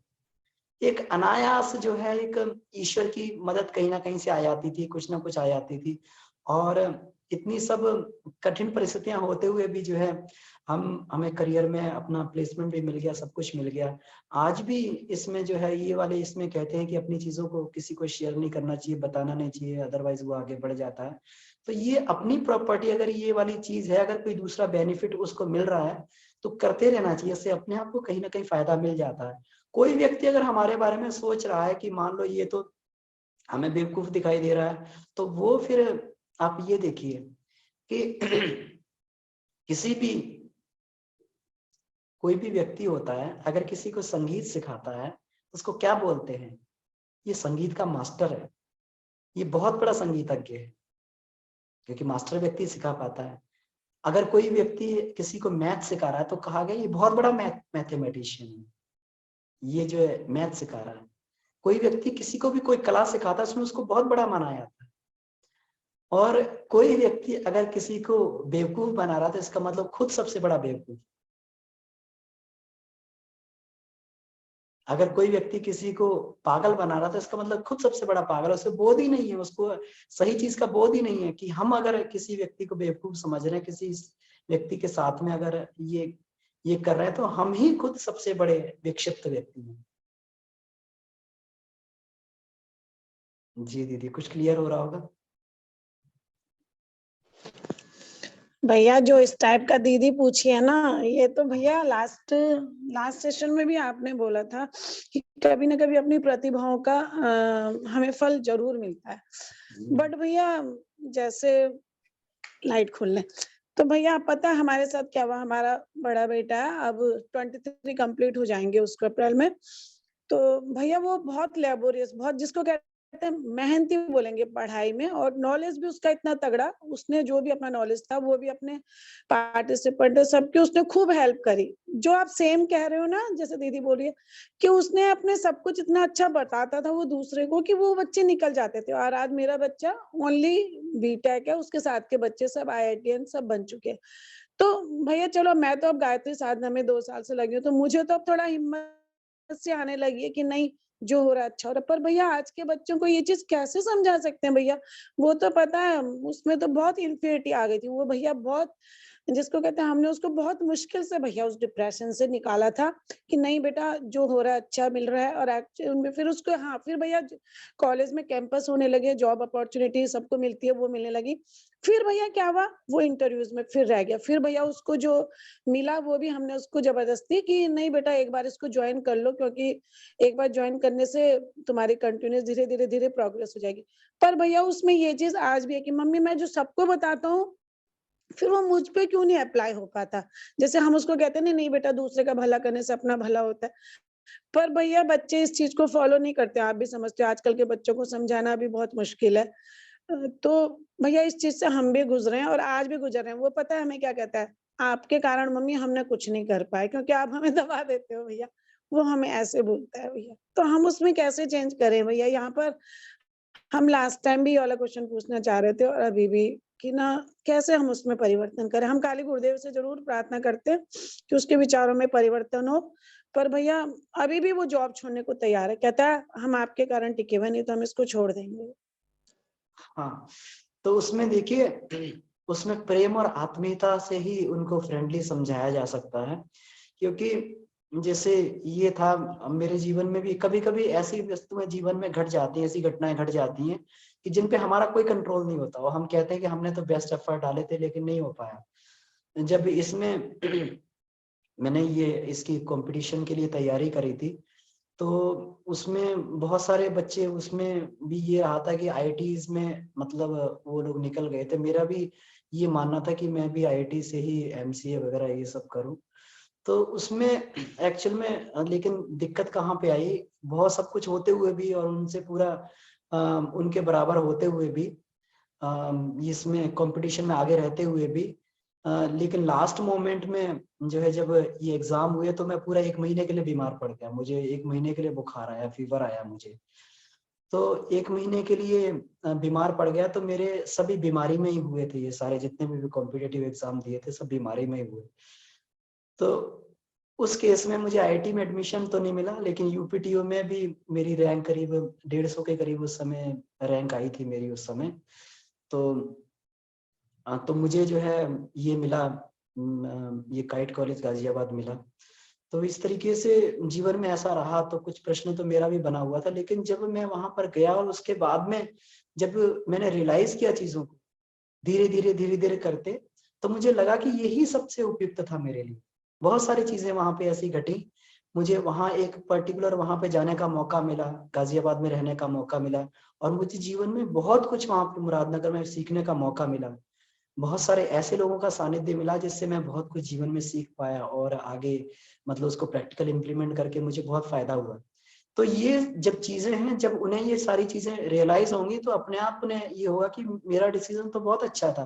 एक अनायास जो है, एक ईश्वर की मदद कहीं ना कहीं से आ जाती थी, कुछ ना कुछ आ जाती थी। और इतनी सब कठिन परिस्थितियां होते हुए भी जो है हमें करियर में अपना प्लेसमेंट भी मिल गया, सब कुछ मिल गया। आज भी इसमें जो है ये वाले इसमें कहते हैं कि अपनी चीजों को किसी को शेयर नहीं करना चाहिए, बताना नहीं चाहिए, अदरवाइज वो आगे बढ़ जाता है। तो ये अपनी प्रॉपर्टी, अगर ये वाली चीज है, अगर कोई दूसरा बेनिफिट उसको मिल रहा है तो करते रहना चाहिए। इससे अपने आप को कहीं ना कहीं फायदा मिल जाता है। कोई व्यक्ति अगर हमारे बारे में सोच रहा है कि मान लो ये तो हमें बेवकूफ दिखाई दे रहा है, तो वो फिर आप ये देखिए कि किसी भी कोई भी व्यक्ति होता है, अगर किसी को संगीत सिखाता है उसको क्या बोलते हैं? ये संगीत का मास्टर है, ये बहुत बड़ा संगीतज्ञ है, क्योंकि मास्टर व्यक्ति सिखा पाता है। अगर कोई व्यक्ति किसी को मैथ सिखा रहा है तो कहा गया ये बहुत बड़ा मैथमेटिशियन है, ये जो है मैथ सिखा रहा है। कोई व्यक्ति किसी को भी कोई कला सिखाता है उसमें उसको बहुत बड़ा माना जाता है। और कोई व्यक्ति अगर किसी को बेवकूफ बना रहा था, इसका मतलब खुद सबसे बड़ा बेवकूफ। अगर कोई व्यक्ति किसी को पागल बना रहा था, इसका मतलब खुद सबसे बड़ा पागल है, उसे बोध ही नहीं है, उसको सही चीज का बोध ही नहीं है। कि हम अगर किसी व्यक्ति को बेवकूफ समझ रहे हैं, किसी व्यक्ति के साथ में अगर ये कर रहे हैं, तो हम ही खुद सबसे बड़े विक्षिप्त व्यक्ति हैं। जी दीदी, कुछ क्लियर हो रहा होगा? भैया जो इस टाइप का दीदी पूछी है ना, ये तो भैया लास्ट सेशन में भी आपने बोला था कि कभी ना कभी अपनी प्रतिभाओं का हमें फल जरूर मिलता है। बट भैया जैसे लाइट खोलने, तो भैया आप पता है हमारे साथ क्या हुआ? हमारा बड़ा बेटा है, अब 23 कंप्लीट हो जाएंगे उसको अप्रैल में। तो भैया वो बहुत लेबोरियस, बहुत जिसको कहते हैं मेहनती बोलेंगे पढ़ाई में, और नॉलेज भी उसका इतना तगड़ा, उसने जो भी अपना नॉलेज था वो भी अपने पार्टिसिपेंट सबके उसने खूब हेल्प करी। जो आप सेम कह रहे हो ना, जैसे दीदी बोल रही है कि उसने अपने सब कुछ इतना अच्छा बताता था वो दूसरे को कि वो बच्चे निकल जाते थे। और आज मेरा बच्चा ओनली बीटेक है, उसके साथ के बच्चे सब IITian सब बन चुके हैं। तो भैया चलो, मैं तो अब गायत्री साधना में 2 साल से लगी हूँ, तो मुझे तो अब थोड़ा हिम्मत से आने लगी है कि नहीं, जो हो रहा है अच्छा हो रहा है। पर भैया आज के बच्चों को ये चीज कैसे समझा सकते हैं भैया? वो तो पता है उसमें तो बहुत इन्फिनिटी आ गई थी। वो भैया बहुत, जिसको कहते हैं, हमने उसको बहुत मुश्किल से भैया उस डिप्रेशन से निकाला था कि नहीं बेटा, जो हो रहा है अच्छा मिल रहा है। और एक्चुअली में फिर उसको, हाँ, फिर भैया कॉलेज में कैंपस होने लगे, जॉब अपॉर्चुनिटी सबको मिलती है, वो मिलने लगी। फिर भैया क्या हुआ, वो इंटरव्यूज में फिर रह गया। फिर भैया उसको जो मिला वो भी हमने उसको जबरदस्ती कि नहीं बेटा एक बार इसको ज्वाइन कर लो, क्योंकि एक बार ज्वाइन करने से तुम्हारी कंटिन्यूस धीरे धीरे प्रोग्रेस हो जाएगी। पर भैया उसमें ये चीज आज भी है कि मम्मी मैं जो सबको बताता हूँ फिर वो मुझ पे क्यों नहीं अप्लाई हो पाता। जैसे हम उसको कहते हैं नहीं बेटा, दूसरे का भला करने से अपना भला होता है। पर भैया बच्चे इस चीज को फॉलो नहीं करते। आप भी समझते हो आजकल के बच्चों को समझाना भी बहुत मुश्किल है। तो भैया इस चीज से हम भी गुजरे हैं और आज भी गुजर रहे हैं। वो पता है हमें क्या कहता है, आपके कारण मम्मी हमने कुछ नहीं कर पाए क्योंकि आप हमें दबा देते हो भैया। वो हमें ऐसे बोलता है भैया। तो हम उसमें कैसे चेंज करें भैया? यहाँ पर हम लास्ट टाइम भी ये वाला क्वेश्चन पूछना चाह रहे थे और अभी भी, कि ना कैसे हम उसमें परिवर्तन करें। हम काली गुरुदेव से जरूर प्रार्थना करते हैं कि उसके विचारों में परिवर्तन हो। पर भैया अभी भी वो जॉब छोड़ने को तैयार है, कहता है हम आपके कारण टिके हुए, नहीं तो हम इसको छोड़ देंगे। हाँ, तो उसमें देखिए, उसमें प्रेम और आत्मीयता से ही उनको फ्रेंडली समझाया जा सकता है। क्योंकि जैसे ये था मेरे जीवन में भी, कभी कभी ऐसी वस्तुएं जीवन में घट जाती हैं, ऐसी घटनाएं घट जाती हैं कि जिन पे हमारा कोई कंट्रोल नहीं होता। और हम कहते हैं कि हमने तो बेस्ट एफर्ट डाले थे लेकिन नहीं हो पाया। जब इसमें मैंने ये इसकी कंपटीशन के लिए तैयारी करी थी, तो उसमें बहुत सारे बच्चे, उसमें भी ये रहा था कि IITs में मतलब वो लोग निकल गए थे। मेरा भी ये मानना था कि मैं भी IIT से ही MCA वगैरह ये सब करूं। तो उसमें एक्चुअल में लेकिन दिक्कत कहाँ पे आई, बहुत सब कुछ होते हुए भी और उनसे पूरा उनके बराबर होते हुए भी, इसमें कंपटीशन में आगे रहते हुए भी, लेकिन लास्ट मोमेंट में जो है, जब ये एग्जाम हुए तो मैं पूरा 1 महीने के लिए बीमार पड़ गया। मुझे 1 महीने के लिए बुखार आया, फीवर आया मुझे। तो 1 महीने के लिए बीमार पड़ गया। तो मेरे सभी बीमारी में ही हुए थे, ये सारे जितने भी कॉम्पिटिटिव एग्जाम दिए थे सब बीमारी में ही हुए। तो उस केस में मुझे IIT में एडमिशन तो नहीं मिला, लेकिन UPTO में भी मेरी रैंक करीब 150 के करीब उस समय रैंक आई थी मेरी उस समय। तो मुझे जो है ये मिला, ये काइट कॉलेज गाजियाबाद मिला। तो इस तरीके से जीवन में ऐसा रहा। तो कुछ प्रश्न तो मेरा भी बना हुआ था, लेकिन जब मैं वहां पर गया और उसके बाद में जब मैंने रियलाइज किया चीजों को धीरे धीरे करते, तो मुझे लगा कि यही सबसे उपयुक्त था मेरे लिए। बहुत सारी चीजें वहां पे ऐसी घटी, मुझे वहां एक पर्टिकुलर वहां पे जाने का मौका मिला, गाजियाबाद में रहने का मौका मिला, और मुझे जीवन में बहुत कुछ वहां पे मुरादनगर में सीखने का मौका मिला। बहुत सारे ऐसे लोगों का सानिध्य मिला जिससे मैं बहुत कुछ जीवन में सीख पाया और आगे मतलब उसको प्रैक्टिकल इम्प्लीमेंट करके मुझे बहुत फायदा हुआ। तो ये जब चीजें हैं, जब उन्हें ये सारी चीजें रियलाइज होंगी तो अपने आप उन्हें ये होगा कि मेरा डिसीजन तो बहुत अच्छा था।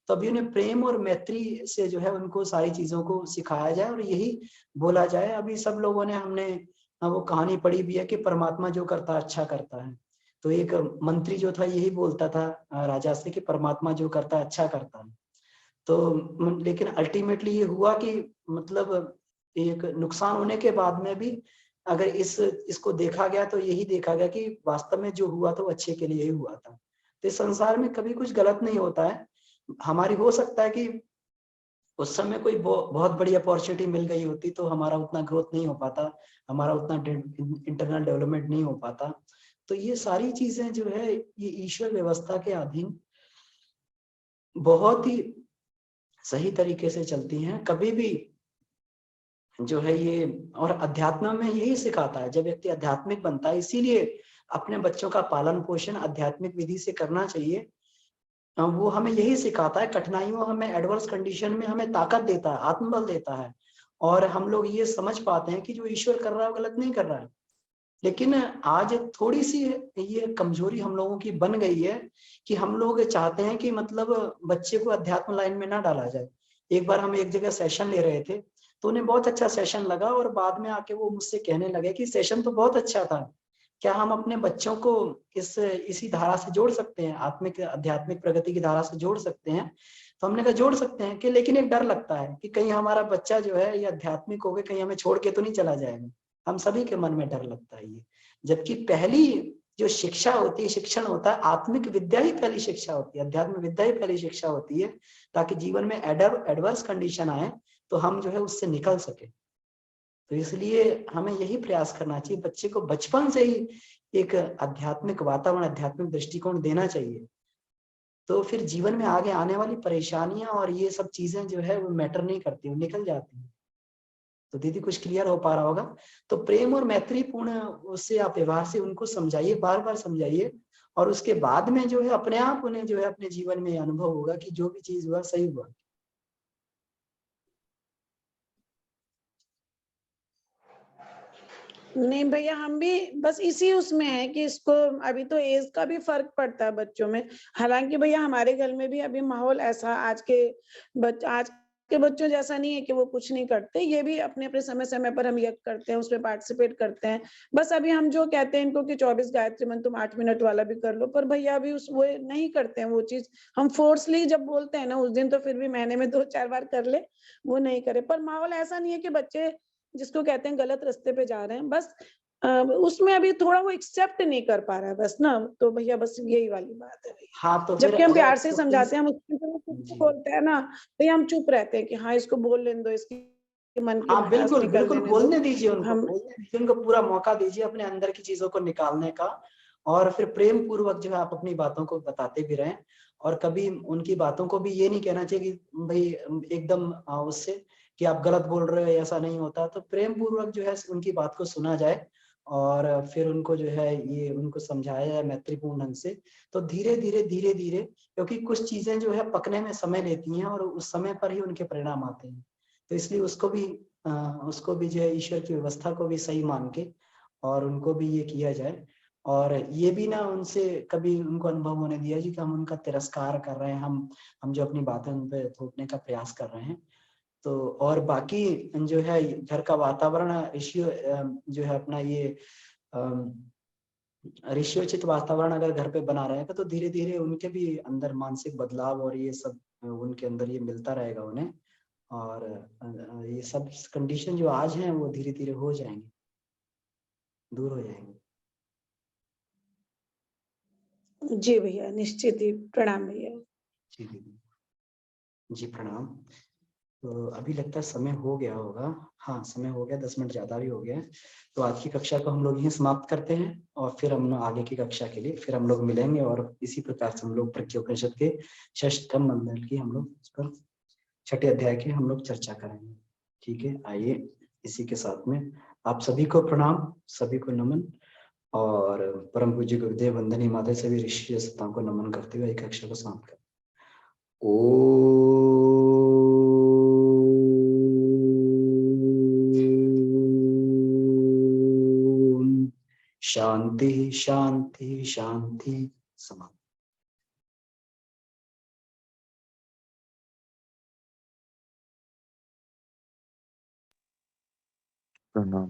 तो अभी उन्हें प्रेम और मैत्री से जो है उनको सारी चीजों को सिखाया जाए और यही बोला जाए। अभी सब लोगों ने हमने वो कहानी पढ़ी भी है कि परमात्मा जो करता है अच्छा करता है। तो एक मंत्री जो था यही बोलता था राजा से कि परमात्मा जो करता है अच्छा करता है। तो लेकिन अल्टीमेटली ये हुआ कि मतलब एक नुकसान होने के बाद में भी अगर इसको देखा गया तो यही देखा गया कि वास्तव में जो हुआ तो अच्छे के लिए ही हुआ था। तो इस संसार में कभी कुछ गलत नहीं होता है। हमारी हो सकता है कि उस समय कोई बहुत बड़ी अपॉर्चुनिटी मिल गई होती तो हमारा उतना ग्रोथ नहीं हो पाता, हमारा उतना इंटरनल डेवलपमेंट नहीं हो पाता। तो ये सारी चीजें जो है ये ईश्वर व्यवस्था के अधीन बहुत ही सही तरीके से चलती हैं। कभी भी जो है ये, और अध्यात्म में यही सिखाता है जब व्यक्ति आध्यात्मिक बनता है, इसीलिए अपने बच्चों का पालन पोषण आध्यात्मिक विधि से करना चाहिए। वो हमें यही सिखाता है, कठिनाइयों हमें एडवर्स कंडीशन में हमें ताकत देता है, आत्मबल देता है, और हम लोग ये समझ पाते हैं कि जो ईश्वर कर रहा है वो गलत नहीं कर रहा है। लेकिन आज थोड़ी सी ये कमजोरी हम लोगों की बन गई है कि हम लोग चाहते हैं कि मतलब बच्चे को अध्यात्म लाइन में ना डाला जाए। एक बार हम एक जगह सेशन ले रहे थे तो उन्हें बहुत अच्छा सेशन लगा और बाद में आके वो मुझसे कहने लगे कि सेशन तो बहुत अच्छा था, क्या हम अपने बच्चों को इसी धारा से जोड़ सकते हैं, आध्यात्मिक प्रगति की धारा से जोड़ सकते हैं। तो हमने कहा जोड़ सकते हैं कि, लेकिन एक डर लगता है कि कहीं हमारा बच्चा जो है ये आध्यात्मिक हो गया, कहीं हमें छोड़ के तो नहीं चला जाएगा। हम सभी के मन में डर लगता है ये। जबकि पहली जो शिक्षा होती है, शिक्षण होता है, आत्मिक विद्या ही पहली शिक्षा होती है, अध्यात्म विद्या ही पहली शिक्षा होती है, ताकि जीवन में एडवर्स कंडीशन आए तो हम जो है उससे निकल सके। तो इसलिए हमें यही प्रयास करना चाहिए, बच्चे को बचपन से ही एक आध्यात्मिक वातावरण, आध्यात्मिक दृष्टिकोण देना चाहिए। तो फिर जीवन में आगे आने वाली परेशानियां और ये सब चीजें जो है वो मैटर नहीं करती, वो निकल जाती हैं। तो दीदी कुछ क्लियर हो पा रहा होगा। तो प्रेम और मैत्री पूर्ण उससे आप व्यवहार से उनको समझाइए, बार बार समझाइए, और उसके बाद में जो है अपने आप उन्हें जो है अपने जीवन में अनुभव होगा कि जो भी चीज हुआ सही हुआ। नहीं भैया, हम भी बस इसी उसमें है कि इसको अभी तो एज का भी फर्क पड़ता है बच्चों में। हालांकि भैया हमारे घर में भी अभी माहौल ऐसा आज के बच्चों जैसा नहीं है कि वो कुछ नहीं करते, ये भी अपने अपने समय समय पर हम यज्ञ करते हैं, उसमें पार्टिसिपेट करते हैं। बस अभी हम जो कहते हैं इनको कि 24 गायत्री मंत्र तुम 8 मिनट वाला भी कर लो, पर भैया अभी वो नहीं करते हैं वो चीज। हम फोर्सली जब बोलते हैं ना उस दिन तो फिर भी महीने में 2-4 बार कर ले, वो नहीं करे। पर माहौल ऐसा नहीं है कि बच्चे जिसको कहते हैं गलत रास्ते पे जा रहे हैं, बस उसमें अभी थोड़ा वो एक्सेप्ट नहीं कर पा रहा है बस ना। तो भैया बस यही वाली बात है भैया। हाँ तो जबकि हम प्यार से तो समझाते हैं, हम उसको बोलते हैं ना, तो हम चुप रहते हैं कि हाँ इसको बोल लेने दो, इसके मन की हाँ भड़ास बिल्कुल निकल बिल्कुल, लेने बोलने दो। दीजिए उनको, उनको पूरा मौका दीजिए अपने अंदर की चीजों को निकालने का, और फिर प्रेम पूर्वक जो है आप अपनी बातों को बताते भी रहें। और कभी उनकी बातों को भी ये नहीं कहना चाहिए कि भाई एकदम उससे कि आप गलत बोल रहे हो, ऐसा नहीं होता। तो प्रेम पूर्वक जो है उनकी बात को सुना जाए और फिर उनको जो है ये उनको समझाया जाए मैत्रीपूर्ण ढंग से। तो धीरे धीरे धीरे, क्योंकि कुछ चीजें जो है पकने में समय लेती हैं और उस समय पर ही उनके परिणाम आते हैं। तो इसलिए उसको भी जो है ईश्वर की व्यवस्था को भी सही मान के और उनको भी ये किया जाए। और ये भी ना उनसे कभी उनको अनुभव होने दिया जी कि हम उनका तिरस्कार कर रहे हैं, हम जो अपनी बातें उन पे थोपने का प्रयास कर रहे हैं। तो और बाकी जो है घर का वातावरण जो है अपना ये ऋषियोचित वातावरण अगर घर पे बना रहेगा तो धीरे धीरे उनके भी अंदर मानसिक बदलाव और ये सब उनके अंदर ये मिलता रहेगा उन्हें। और ये सब कंडीशन जो आज हैं वो धीरे धीरे हो जाएंगे, दूर हो जाएंगे। जी भैया, निश्चित ही। प्रणाम भैया। जी दीदी जी प्रणाम। तो अभी लगता है समय हो गया होगा। हाँ समय हो गया, 10 मिनट ज्यादा भी हो गया है। तो आज की कक्षा को हम लोग यहीं समाप्त करते हैं और फिर हम आगे की कक्षा के लिए फिर हम लोग मिलेंगे और इसी प्रकार से हम लोग प्रज्ञोपनिषद के षष्ठम मंडल की हम लोग इस पर 6ठे अध्याय की हम लोग चर्चा करेंगे। ठीक है, आइए इसी के साथ में आप सभी को प्रणाम, सभी को नमन, और परम पूज्य गुरुदेव वंदनीय माता सभी ऋषि संताओं को नमन करते हुए एक कक्षा को समाप्त करते हैं। ओम शांति शांति शांति। समाप्त। प्रणाम।